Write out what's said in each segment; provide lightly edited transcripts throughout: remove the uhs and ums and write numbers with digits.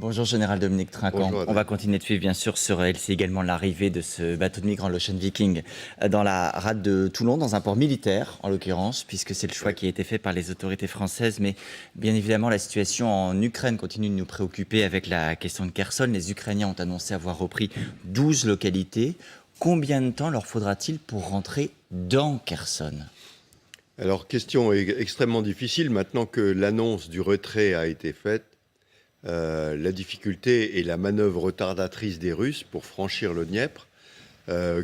Bonjour Général Dominique Trinquant. Bonjour On Adrien. va continuer de suivre bien sûr sur LCI également l'arrivée de ce bateau de migrants, l'Ocean Viking, dans la rade de Toulon, dans un port militaire en l'occurrence, puisque c'est le choix qui a été fait par les autorités françaises. Mais bien évidemment, la situation en Ukraine continue de nous préoccuper avec la question de Kherson. Les Ukrainiens ont annoncé avoir repris 12 localités. Combien de temps leur faudra-t-il pour rentrer dans Kherson ? Alors, question extrêmement difficile. Maintenant que l'annonce du retrait a été faite, la difficulté est la manœuvre retardatrice des Russes pour franchir le Dniepr,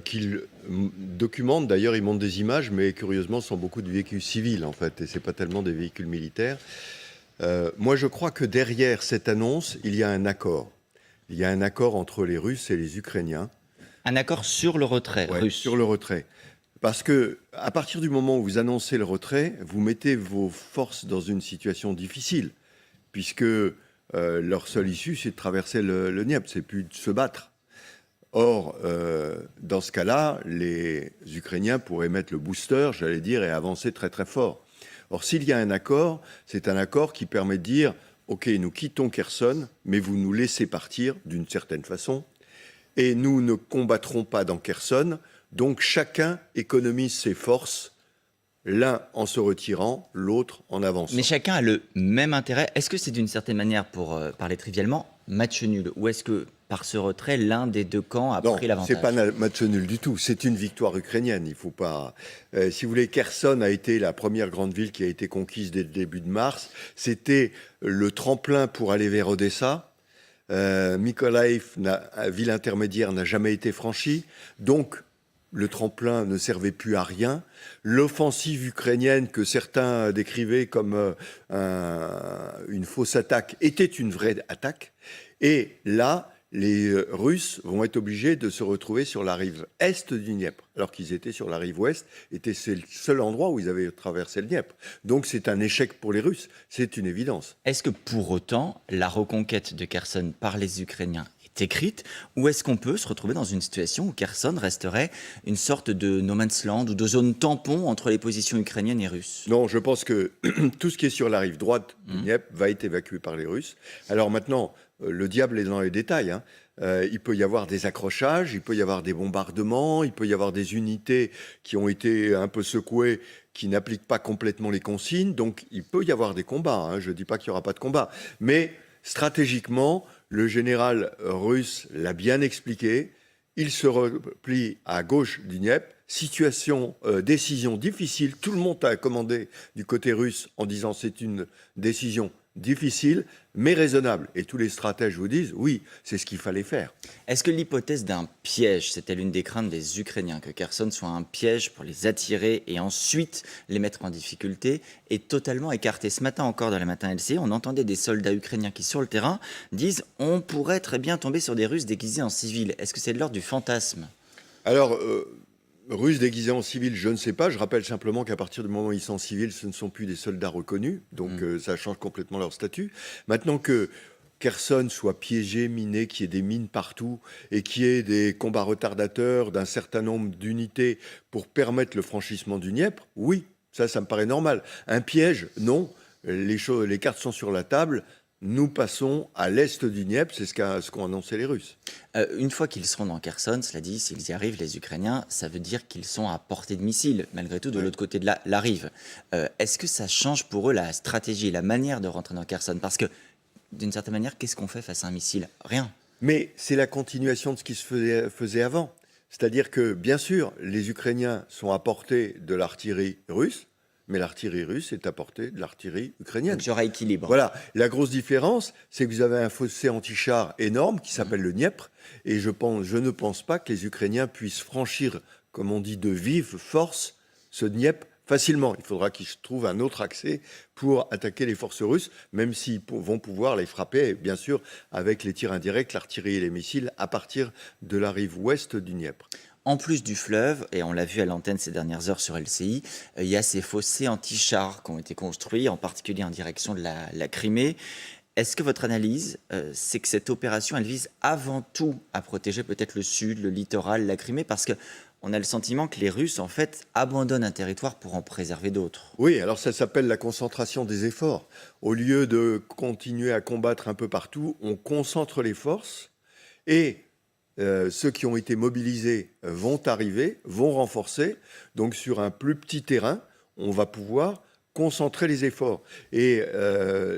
qu'ils documentent. D'ailleurs, ils montrent des images, mais curieusement, ce sont beaucoup de véhicules civils, en fait, et ce n'est pas tellement des véhicules militaires. Moi, je crois que derrière cette annonce, il y a un accord. Il y a un accord entre les Russes et les Ukrainiens. Un accord sur le retrait russe. Sur le retrait. Parce que à partir du moment où vous annoncez le retrait, vous mettez vos forces dans une situation difficile, puisque leur seule issue, c'est de traverser le Dniepr, c'est plus de se battre. Or, dans ce cas-là, les Ukrainiens pourraient mettre le booster, j'allais dire, et avancer très très fort. Or, s'il y a un accord, c'est un accord qui permet de dire « Ok, nous quittons Kherson, mais vous nous laissez partir d'une certaine façon, et nous ne combattrons pas dans Kherson. Donc chacun économise ses forces, l'un en se retirant, l'autre en avançant. » Mais chacun a le même intérêt. Est-ce que c'est d'une certaine manière, pour parler trivialement, match nul? Ou est-ce que par ce retrait, l'un des deux camps a pris l'avantage? Non, c'est pas match nul du tout. C'est une victoire ukrainienne. Il faut pas. Si vous voulez, Kherson a été la première grande ville qui a été conquise dès le début de mars. C'était le tremplin pour aller vers Odessa. Mykolaiv, ville intermédiaire, n'a jamais été franchie. Donc, le tremplin ne servait plus à rien. L'offensive ukrainienne que certains décrivaient comme une fausse attaque était une vraie attaque. Et là, les Russes vont être obligés de se retrouver sur la rive est du Dniepr, alors qu'ils étaient sur la rive ouest, et c'est le seul endroit où ils avaient traversé le Dniepr. Donc c'est un échec pour les Russes, c'est une évidence. Est-ce que pour autant, la reconquête de Kherson par les Ukrainiens est écrite, ou est-ce qu'on peut se retrouver dans une situation où Kherson resterait une sorte de no man's land ou de zone tampon entre les positions ukrainiennes et russes? Non, je pense que tout ce qui est sur la rive droite du Dniepr va être évacué par les Russes. Alors maintenant, le diable est dans les détails, hein. Il peut y avoir des accrochages, il peut y avoir des bombardements, il peut y avoir des unités qui ont été un peu secouées, qui n'appliquent pas complètement les consignes. Donc il peut y avoir des combats, hein. Je ne dis pas qu'il n'y aura pas de combat. Mais stratégiquement, le général russe l'a bien expliqué. Il se replie à gauche du Dniepr. Décision difficile. Tout le monde a commandé du côté russe en disant c'est une décision difficile, mais raisonnable. Et tous les stratèges vous disent, oui, c'est ce qu'il fallait faire. Est-ce que l'hypothèse d'un piège, c'était l'une des craintes des Ukrainiens, que Kherson soit un piège pour les attirer et ensuite les mettre en difficulté, est totalement écartée? Ce matin encore dans la matin LCI, on entendait des soldats ukrainiens qui, sur le terrain, disent « on pourrait très bien tomber sur des Russes déguisés en civils ». Est-ce que c'est de l'ordre du fantasme? Alors, Russes déguisés en civils, je ne sais pas. Je rappelle simplement qu'à partir du moment où ils sont civils, ce ne sont plus des soldats reconnus. Donc ça change complètement leur statut. Maintenant que Kherson soit piégé, miné, qu'il y ait des mines partout et qu'il y ait des combats retardateurs d'un certain nombre d'unités pour permettre le franchissement du Dniepr, oui, ça me paraît normal. Un piège, non. Les cartes sont sur la table. Nous passons à l'est du Dniepr, c'est ce qu'ont annoncé les Russes. Une fois qu'ils seront dans Kherson, cela dit, s'ils y arrivent, les Ukrainiens, ça veut dire qu'ils sont à portée de missile, malgré tout, de l'autre côté de la rive. Est-ce que ça change pour eux la stratégie, la manière de rentrer dans Kherson? Parce que, d'une certaine manière, qu'est-ce qu'on fait face à un missile? Rien. Mais c'est la continuation de ce qui se faisait avant. C'est-à-dire que, bien sûr, les Ukrainiens sont à portée de l'artillerie russe, mais l'artillerie russe est à portée de l'artillerie ukrainienne. Donc il y aura équilibre. Voilà. La grosse différence, c'est que vous avez un fossé anti-char énorme qui s'appelle le Dniepr, et je ne pense pas que les Ukrainiens puissent franchir, comme on dit, de vive force, ce Dniepr facilement. Il faudra qu'ils trouvent un autre accès pour attaquer les forces russes, même s'ils vont pouvoir les frapper, bien sûr, avec les tirs indirects, l'artillerie et les missiles, à partir de la rive ouest du Dniepr. En plus du fleuve, et on l'a vu à l'antenne ces dernières heures sur LCI, il y a ces fossés anti-chars qui ont été construits, en particulier en direction de la Crimée. Est-ce que votre analyse, c'est que cette opération, elle vise avant tout à protéger peut-être le sud, le littoral, la Crimée? Parce que on a le sentiment que les Russes, en fait, abandonnent un territoire pour en préserver d'autres. Oui, alors ça s'appelle la concentration des efforts. Au lieu de continuer à combattre un peu partout, on concentre les forces et ceux qui ont été mobilisés vont arriver, vont renforcer. Donc sur un plus petit terrain, on va pouvoir concentrer les efforts. Et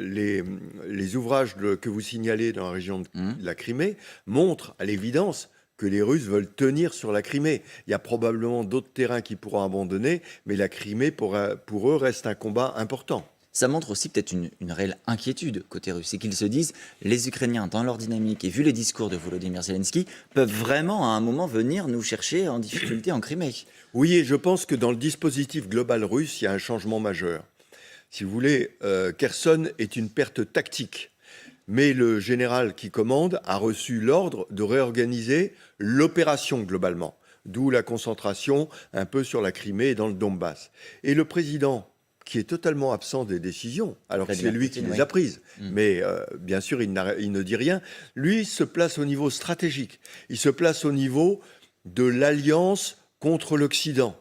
les ouvrages que vous signalez dans la région de la Crimée montrent à l'évidence que les Russes veulent tenir sur la Crimée. Il y a probablement d'autres terrains qui pourront abandonner, mais la Crimée, pour eux, reste un combat important. Ça montre aussi peut-être une réelle inquiétude côté russe. C'est qu'ils se disent, les Ukrainiens, dans leur dynamique, et vu les discours de Volodymyr Zelensky, peuvent vraiment à un moment venir nous chercher en difficulté en Crimée. Oui, et je pense que dans le dispositif global russe, il y a un changement majeur. Si vous voulez, Kherson est une perte tactique. Mais le général qui commande a reçu l'ordre de réorganiser l'opération globalement, d'où la concentration un peu sur la Crimée et dans le Donbass. Et le président, qui est totalement absent des décisions, alors que c'est lui qui les a prises, mais bien sûr il ne dit rien, lui se place au niveau stratégique, il se place au niveau de l'alliance contre l'Occident.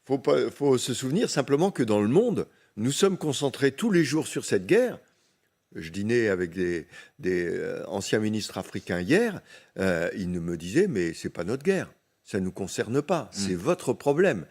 Faut se souvenir simplement que dans le monde, nous sommes concentrés tous les jours sur cette guerre. Je dînais avec des anciens ministres africains hier, ils me disaient, mais c'est pas notre guerre, ça ne nous concerne pas, c'est votre problème.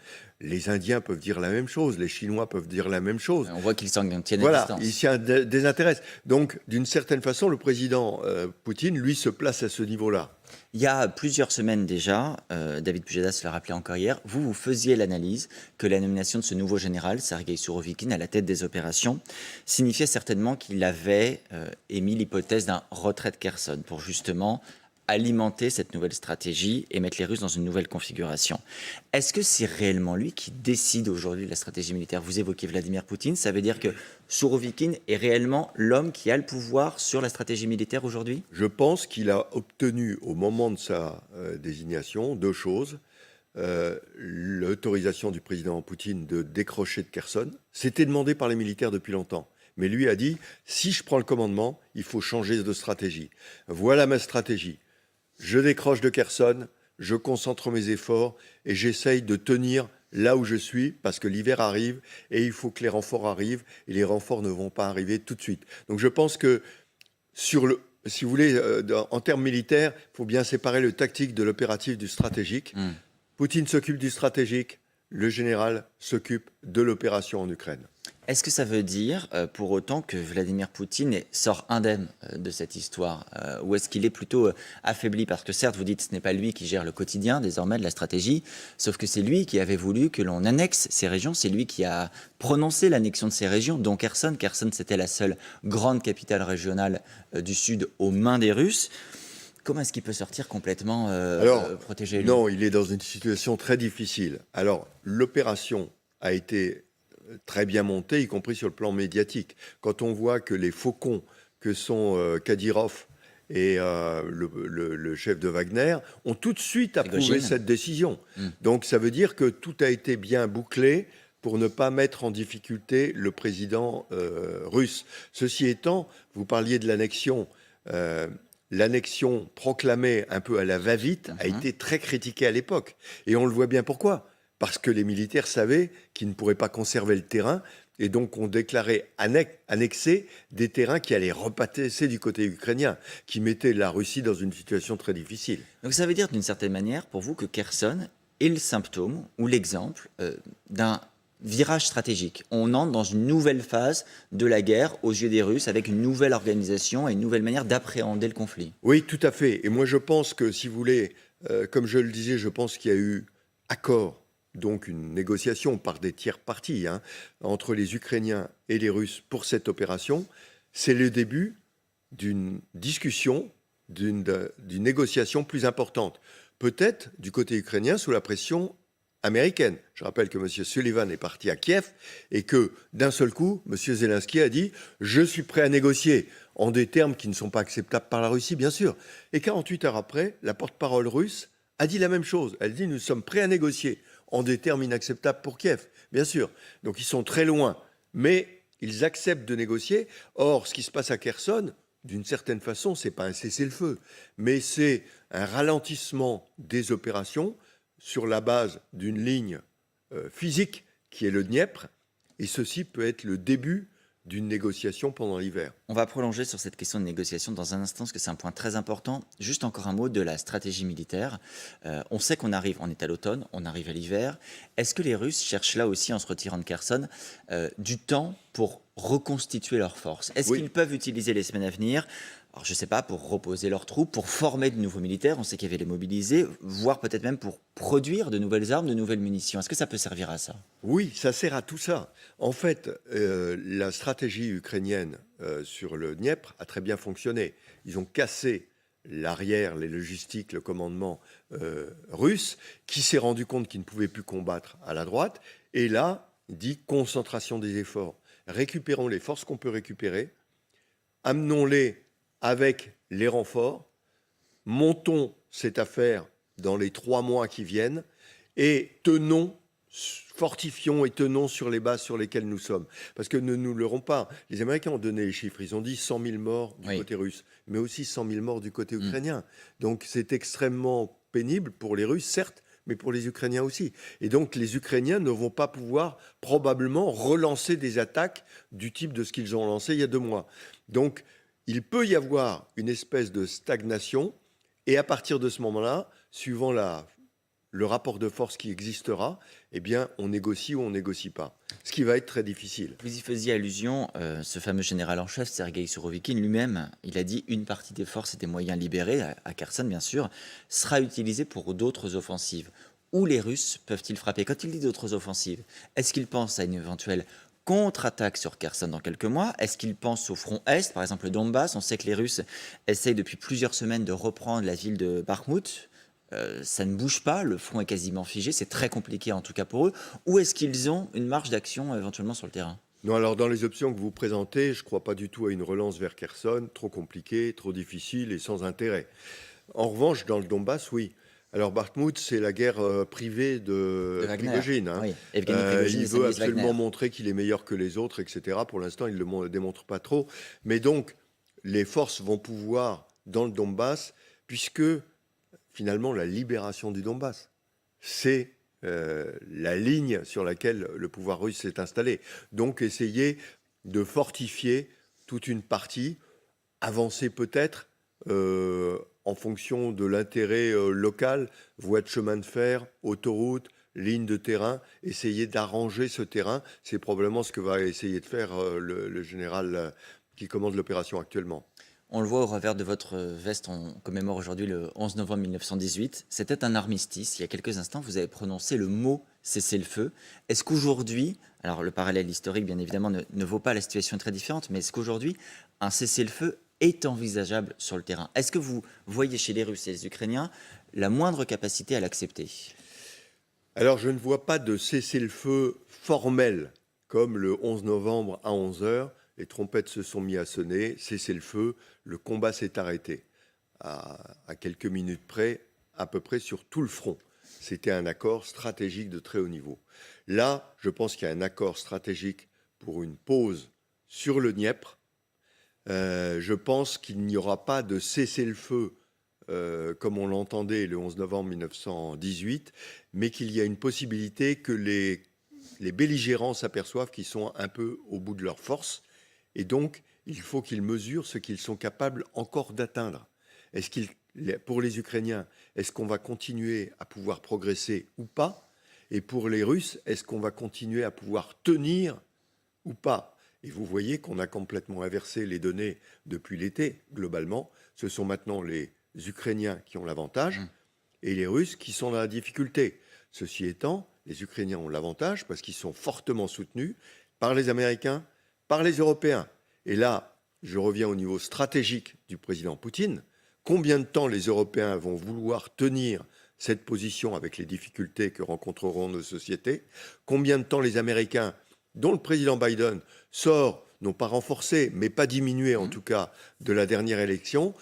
Les Indiens peuvent dire la même chose, les Chinois peuvent dire la même chose. On voit qu'ils s'en tiennent voilà, à distance. Ils s'y désintéressent. Donc, d'une certaine façon, le président Poutine, lui, se place à ce niveau-là. Il y a plusieurs semaines déjà, David Pujadas l'a rappelé encore hier, vous faisiez l'analyse que la nomination de ce nouveau général, Sergei Sourovikine, à la tête des opérations, signifiait certainement qu'il avait émis l'hypothèse d'un retrait de Kherson pour justement alimenter cette nouvelle stratégie et mettre les Russes dans une nouvelle configuration. Est-ce que c'est réellement lui qui décide aujourd'hui de la stratégie militaire? Vous évoquez Vladimir Poutine, ça veut dire que Sourovikine est réellement l'homme qui a le pouvoir sur la stratégie militaire aujourd'hui? Je pense qu'il a obtenu au moment de sa désignation deux choses. L'autorisation du président Poutine de décrocher de Kherson. C'était demandé par les militaires depuis longtemps. Mais lui a dit, si je prends le commandement, il faut changer de stratégie. Voilà ma stratégie. Je décroche de Kherson, je concentre mes efforts et j'essaye de tenir là où je suis parce que l'hiver arrive et il faut que les renforts arrivent et les renforts ne vont pas arriver tout de suite. Donc je pense que si vous voulez, en termes militaires, il faut bien séparer le tactique de l'opératif du stratégique. Poutine s'occupe du stratégique, le général s'occupe de l'opération en Ukraine. Est-ce que ça veut dire pour autant que Vladimir Poutine sort indemne de cette histoire ou est-ce qu'il est plutôt affaibli? Parce que certes, vous dites que ce n'est pas lui qui gère le quotidien désormais de la stratégie, sauf que c'est lui qui avait voulu que l'on annexe ces régions, c'est lui qui a prononcé l'annexion de ces régions, dont Kherson. Kherson, c'était la seule grande capitale régionale du Sud aux mains des Russes. Comment est-ce qu'il peut sortir complètement protégé lui? Non, il est dans une situation très difficile. Alors, l'opération a été très bien montée, y compris sur le plan médiatique. Quand on voit que les faucons que sont Kadyrov et le chef de Wagner ont tout de suite approuvé cette décision. Donc ça veut dire que tout a été bien bouclé pour ne pas mettre en difficulté le président russe. Ceci étant, vous parliez de l'annexion. L'annexion proclamée un peu à la va-vite a été très critiquée à l'époque. Et on le voit bien pourquoi. Parce que les militaires savaient qu'ils ne pourraient pas conserver le terrain et donc ont déclaré annexer des terrains qui allaient repasser du côté ukrainien, qui mettaient la Russie dans une situation très difficile. Donc ça veut dire d'une certaine manière pour vous que Kherson est le symptôme ou l'exemple d'un virage stratégique. On entre dans une nouvelle phase de la guerre aux yeux des Russes avec une nouvelle organisation et une nouvelle manière d'appréhender le conflit. Oui, tout à fait. Et moi je pense que, si vous voulez, comme je le disais, je pense qu'il y a eu accord, donc une négociation par des tiers parties entre les Ukrainiens et les Russes pour cette opération. C'est le début d'une discussion, d'une négociation plus importante. Peut-être du côté ukrainien sous la pression américaine. Je rappelle que M. Sullivan est parti à Kiev et que d'un seul coup, M. Zelensky a dit « Je suis prêt à négocier » en des termes qui ne sont pas acceptables par la Russie, bien sûr. Et 48 heures après, la porte-parole russe a dit la même chose. Elle dit « Nous sommes prêts à négocier » en des termes inacceptables pour Kiev, bien sûr. Donc ils sont très loin, mais ils acceptent de négocier. Or, ce qui se passe à Kherson, d'une certaine façon, ce n'est pas un cessez-le-feu, mais c'est un ralentissement des opérations sur la base d'une ligne physique qui est le Dniepr, et ceci peut être le début d'une négociation pendant l'hiver. On va prolonger sur cette question de négociation dans un instant, parce que c'est un point très important. Juste encore un mot de la stratégie militaire. On sait qu'on arrive, on est à l'automne, on arrive à l'hiver. Est-ce que les Russes cherchent là aussi, en se retirant de Kherson, du temps pour reconstituer leurs forces? Est-ce qu'ils peuvent utiliser les semaines à venir, alors je ne sais pas, pour reposer leurs troupes, pour former de nouveaux militaires, on sait qu'il y avait les mobilisés, voire peut-être même pour produire de nouvelles armes, de nouvelles munitions? Est-ce que ça peut servir à ça? Oui, ça sert à tout ça. En fait, la stratégie ukrainienne sur le Dniepr a très bien fonctionné. Ils ont cassé l'arrière, les logistiques, le commandement russe, qui s'est rendu compte qu'il ne pouvait plus combattre à la droite. Et là, il dit concentration des efforts. Récupérons les forces qu'on peut récupérer, amenons-les avec les renforts, montons cette affaire dans les 3 mois qui viennent et fortifions et tenons sur les bases sur lesquelles nous sommes. Parce que ne nous leurrons pas, les Américains ont donné les chiffres, ils ont dit 100 000 morts du côté russe, mais aussi 100 000 morts du côté ukrainien. Donc c'est extrêmement pénible pour les Russes, certes, mais pour les Ukrainiens aussi. Et donc les Ukrainiens ne vont pas pouvoir probablement relancer des attaques du type de ce qu'ils ont lancé il y a 2 mois. Donc il peut y avoir une espèce de stagnation, et à partir de ce moment-là, suivant le rapport de force qui existera, eh bien, on négocie ou on négocie pas. Ce qui va être très difficile. Vous y faisiez allusion, ce fameux général en chef, Sergueï Sourovikine, lui-même, il a dit une partie des forces et des moyens libérés, à Kherson bien sûr, sera utilisée pour d'autres offensives. Où les Russes peuvent-ils frapper? Quand il dit d'autres offensives, est-ce qu'il pense à une éventuelle contre-attaque sur Kherson dans quelques mois? Est-ce qu'il pense au front Est, par exemple le Donbass? On sait que les Russes essayent depuis plusieurs semaines de reprendre la ville de Bakhmout. Ça ne bouge pas, le front est quasiment figé, c'est très compliqué en tout cas pour eux. Ou est-ce qu'ils ont une marge d'action éventuellement sur le terrain? Non, alors dans les options que vous présentez, je ne crois pas du tout à une relance vers Kherson, trop compliqué, trop difficile et sans intérêt. En revanche, dans le Donbass, oui. Alors Bakhmout, c'est la guerre privée de Prigojine. Hein. Oui. Prigojine, il veut absolument montrer qu'il est meilleur que les autres, etc. Pour l'instant, il ne le démontre pas trop. Mais donc, les forces vont pouvoir, dans le Donbass, puisque finalement, la libération du Donbass, c'est la ligne sur laquelle le pouvoir russe s'est installé. Donc, essayer de fortifier toute une partie, avancer peut-être en fonction de l'intérêt local, voies de chemin de fer, autoroutes, lignes de terrain, essayer d'arranger ce terrain. C'est probablement ce que va essayer de faire le général qui commande l'opération actuellement. On le voit au revers de votre veste, on commémore aujourd'hui le 11 novembre 1918. C'était un armistice. Il y a quelques instants, vous avez prononcé le mot cessez-le-feu. Est-ce qu'aujourd'hui, alors le parallèle historique bien évidemment ne vaut pas, la situation est très différente, mais est-ce qu'aujourd'hui, un cessez-le-feu est envisageable sur le terrain? Est-ce que vous voyez chez les Russes et les Ukrainiens la moindre capacité à l'accepter? Alors je ne vois pas de cessez-le-feu formel, comme le 11 novembre à 11 h. Les trompettes se sont mis à sonner, cessez-le-feu, le combat s'est arrêté. À quelques minutes près, à peu près sur tout le front. C'était un accord stratégique de très haut niveau. Là, je pense qu'il y a un accord stratégique pour une pause sur le Dniepr. Je pense qu'il n'y aura pas de cessez-le-feu comme on l'entendait le 11 novembre 1918, mais qu'il y a une possibilité que les belligérants s'aperçoivent qu'ils sont un peu au bout de leur force. Et donc, il faut qu'ils mesurent ce qu'ils sont capables encore d'atteindre. Pour les Ukrainiens, est-ce qu'on va continuer à pouvoir progresser ou pas? Et pour les Russes, est-ce qu'on va continuer à pouvoir tenir ou pas? Et vous voyez qu'on a complètement inversé les données depuis l'été, globalement. Ce sont maintenant les Ukrainiens qui ont l'avantage et les Russes qui sont dans la difficulté. Ceci étant, les Ukrainiens ont l'avantage parce qu'ils sont fortement soutenus par les Américains, par les Européens. Et là, je reviens au niveau stratégique du président Poutine. Combien de temps les Européens vont vouloir tenir cette position avec les difficultés que rencontreront nos sociétés? Combien de temps les Américains, dont le président Biden sort, non pas renforcé, mais pas diminué en tout cas, de la dernière élection,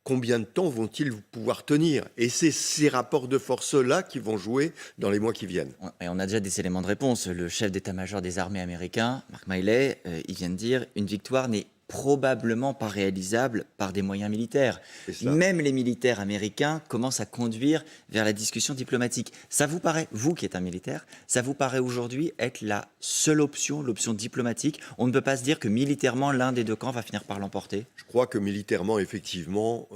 combien de temps vont-ils pouvoir tenir? Et c'est ces rapports de force-là qui vont jouer dans les mois qui viennent. Et on a déjà des éléments de réponse. Le chef d'état-major des armées américains, Mark Milley, il vient de dire « Une victoire n'est probablement pas réalisable par des moyens militaires. C'est ça. Même les militaires américains commencent à conduire vers la discussion diplomatique. Ça vous paraît, vous qui êtes un militaire, ça vous paraît aujourd'hui être la seule option, l'option diplomatique? On ne peut pas se dire que militairement, l'un des deux camps va finir par l'emporter? Je crois que militairement, effectivement,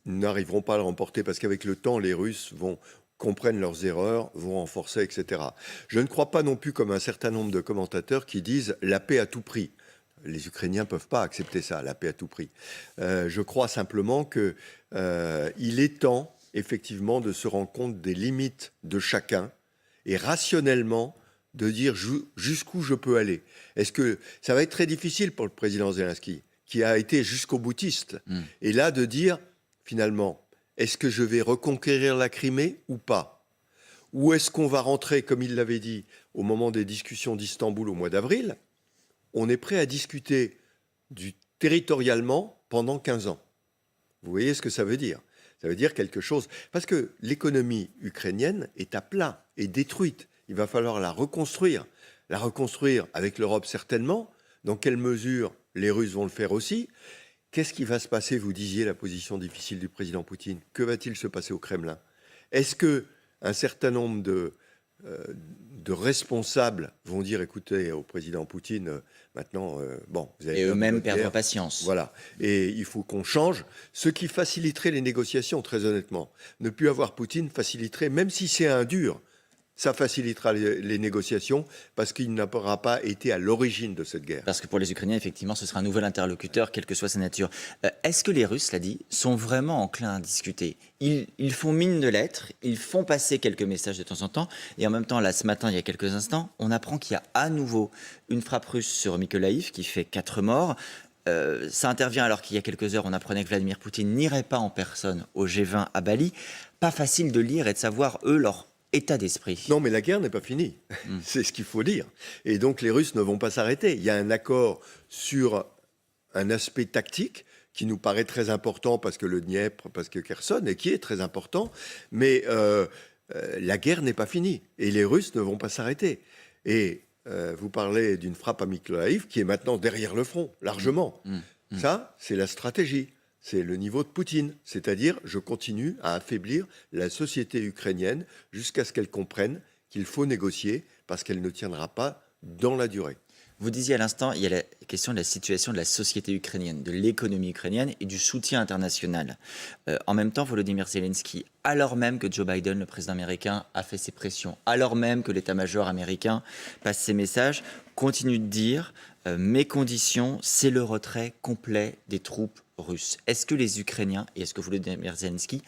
n'arriveront pas à le remporter parce qu'avec le temps, les Russes comprennent leurs erreurs, vont renforcer, etc. Je ne crois pas non plus comme un certain nombre de commentateurs qui disent la paix à tout prix. Les Ukrainiens ne peuvent pas accepter ça, la paix à tout prix. Je crois simplement qu'il est temps, effectivement, de se rendre compte des limites de chacun et rationnellement de dire jusqu'où je peux aller. Est-ce que ça va être très difficile pour le président Zelensky, qui a été jusqu'au boutiste, et là de dire, finalement, est-ce que je vais reconquérir la Crimée ou pas? Ou est-ce qu'on va rentrer, comme il l'avait dit, au moment des discussions d'Istanbul au mois d'avril, on est prêt à discuter territorialement pendant 15 ans. Vous voyez ce que ça veut dire? Ça veut dire quelque chose. Parce que l'économie ukrainienne est à plat, est détruite. Il va falloir la reconstruire. La reconstruire avec l'Europe certainement. Dans quelle mesure les Russes vont le faire aussi? Qu'est-ce qui va se passer? Vous disiez la position difficile du président Poutine. Que va-t-il se passer au Kremlin? Est-ce qu'un certain nombre de responsables vont dire, écoutez, au président Poutine, maintenant, bon, vous avez... Et eux-mêmes perdre patience. Voilà. Et il faut qu'on change. Ce qui faciliterait les négociations, très honnêtement. Ne plus avoir Poutine faciliterait, même si c'est un dur, ça facilitera les négociations parce qu'il n'aura pas été à l'origine de cette guerre. Parce que pour les Ukrainiens, effectivement, ce sera un nouvel interlocuteur, quelle que soit sa nature. Est-ce que les Russes, l'a dit, sont vraiment enclins à discuter? Ils font mine de l'être, ils font passer quelques messages de temps en temps, et en même temps, là, ce matin, il y a quelques instants, on apprend qu'il y a à nouveau une frappe russe sur Mykolaïv qui fait 4 morts. Ça intervient alors qu'il y a quelques heures, on apprenait que Vladimir Poutine n'irait pas en personne au G20 à Bali. Pas facile de lire et de savoir, eux, leur état d'esprit. Non, mais la guerre n'est pas finie. C'est ce qu'il faut dire. Et donc, les Russes ne vont pas s'arrêter. Il y a un accord sur un aspect tactique qui nous paraît très important parce que le Dniepr, parce que Kherson, et qui est très important. Mais la guerre n'est pas finie. Et les Russes ne vont pas s'arrêter. Et vous parlez d'une frappe à Mykolaïv qui est maintenant derrière le front, largement. Ça, c'est la stratégie. C'est le niveau de Poutine. C'est-à-dire, je continue à affaiblir la société ukrainienne jusqu'à ce qu'elle comprenne qu'il faut négocier parce qu'elle ne tiendra pas dans la durée. Vous disiez à l'instant, il y a la question de la situation de la société ukrainienne, de l'économie ukrainienne et du soutien international. En même temps, Volodymyr Zelensky, alors même que Joe Biden, le président américain, a fait ses pressions, alors même que l'état-major américain passe ses messages, continue de dire mes conditions, c'est le retrait complet des troupes russes. Est-ce que les Ukrainiens et est-ce que Volodymyr Zelensky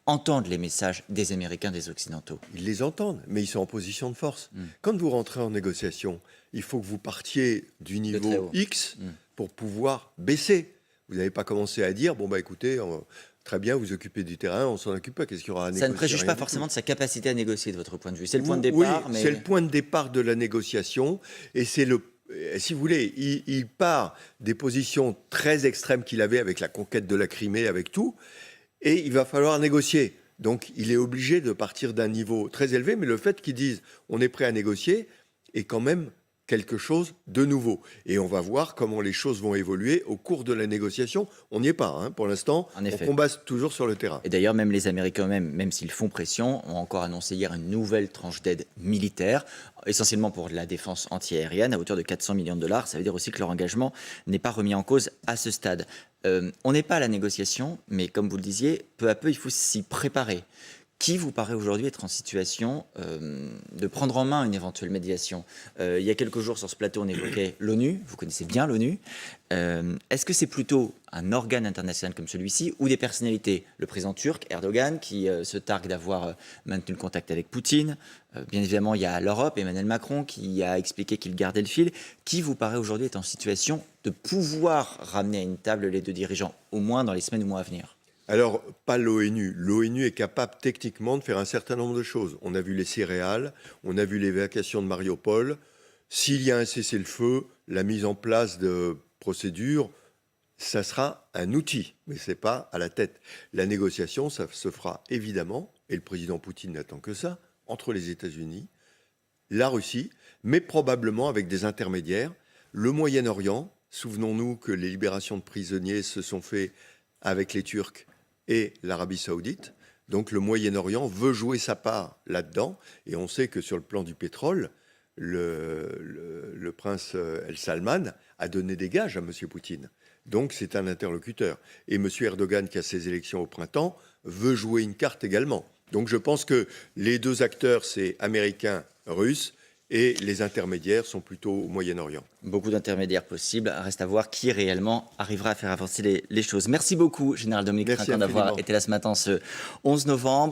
entendent les messages des Américains, des Occidentaux? Ils les entendent, mais ils sont en position de force. Quand vous rentrez en négociation, il faut que vous partiez du niveau X pour pouvoir baisser. Vous n'avez pas commencé à dire, bon, bah écoutez, très bien, vous occupez du terrain, on s'en occupe pas, qu'est-ce qu'il y aura à négocier? Ça ne préjuge pas forcément de sa capacité à négocier, de votre point de vue. C'est le point de départ. Oui, mais... c'est le point de départ de la négociation, et c'est si vous voulez, il part des positions très extrêmes qu'il avait avec la conquête de la Crimée, avec tout, et il va falloir négocier. Donc, il est obligé de partir d'un niveau très élevé, mais le fait qu'ils disent on est prêt à négocier est quand même quelque chose de nouveau. Et on va voir comment les choses vont évoluer au cours de la négociation. On n'y est pas, hein. Pour l'instant, on combat toujours sur le terrain. Et d'ailleurs, même les Américains eux-mêmes, même s'ils font pression, ont encore annoncé hier une nouvelle tranche d'aide militaire, essentiellement pour la défense antiaérienne, à hauteur de 400 millions de dollars. Ça veut dire aussi que leur engagement n'est pas remis en cause à ce stade. On n'est pas à la négociation, mais comme vous le disiez, peu à peu, il faut s'y préparer. Qui vous paraît aujourd'hui être en situation de prendre en main une éventuelle médiation? Il y a quelques jours sur ce plateau, on évoquait l'ONU, vous connaissez bien l'ONU. Est-ce que c'est plutôt un organe international comme celui-ci ou des personnalités? Le président turc, Erdogan, qui se targue d'avoir maintenu le contact avec Poutine. Bien évidemment, il y a l'Europe, Emmanuel Macron, qui a expliqué qu'il gardait le fil. Qui vous paraît aujourd'hui être en situation de pouvoir ramener à une table les deux dirigeants, au moins dans les semaines ou mois à venir? Alors, pas l'ONU. L'ONU est capable techniquement de faire un certain nombre de choses. On a vu les céréales, on a vu l'évacuation de Mariupol. S'il y a un cessez-le-feu, la mise en place de procédures, ça sera un outil, mais ce n'est pas à la tête. La négociation, ça se fera évidemment, et le président Poutine n'attend que ça, entre les États-Unis, la Russie, mais probablement avec des intermédiaires, le Moyen-Orient, Souvenons-nous que les libérations de prisonniers se sont faites avec les Turcs et l'Arabie saoudite. Donc le Moyen-Orient veut jouer sa part là-dedans. Et on sait que sur le plan du pétrole, le prince El Salman a donné des gages à M. Poutine. Donc c'est un interlocuteur. Et M. Erdogan, qui a ses élections au printemps, veut jouer une carte également. Donc je pense que les deux acteurs, c'est américains, russes, et les intermédiaires sont plutôt au Moyen-Orient. Beaucoup d'intermédiaires possibles. Reste à voir qui réellement arrivera à faire avancer les choses. Merci beaucoup, Général Dominique Merci Trinquant, d'avoir infiniment. été là ce matin, ce 11 novembre.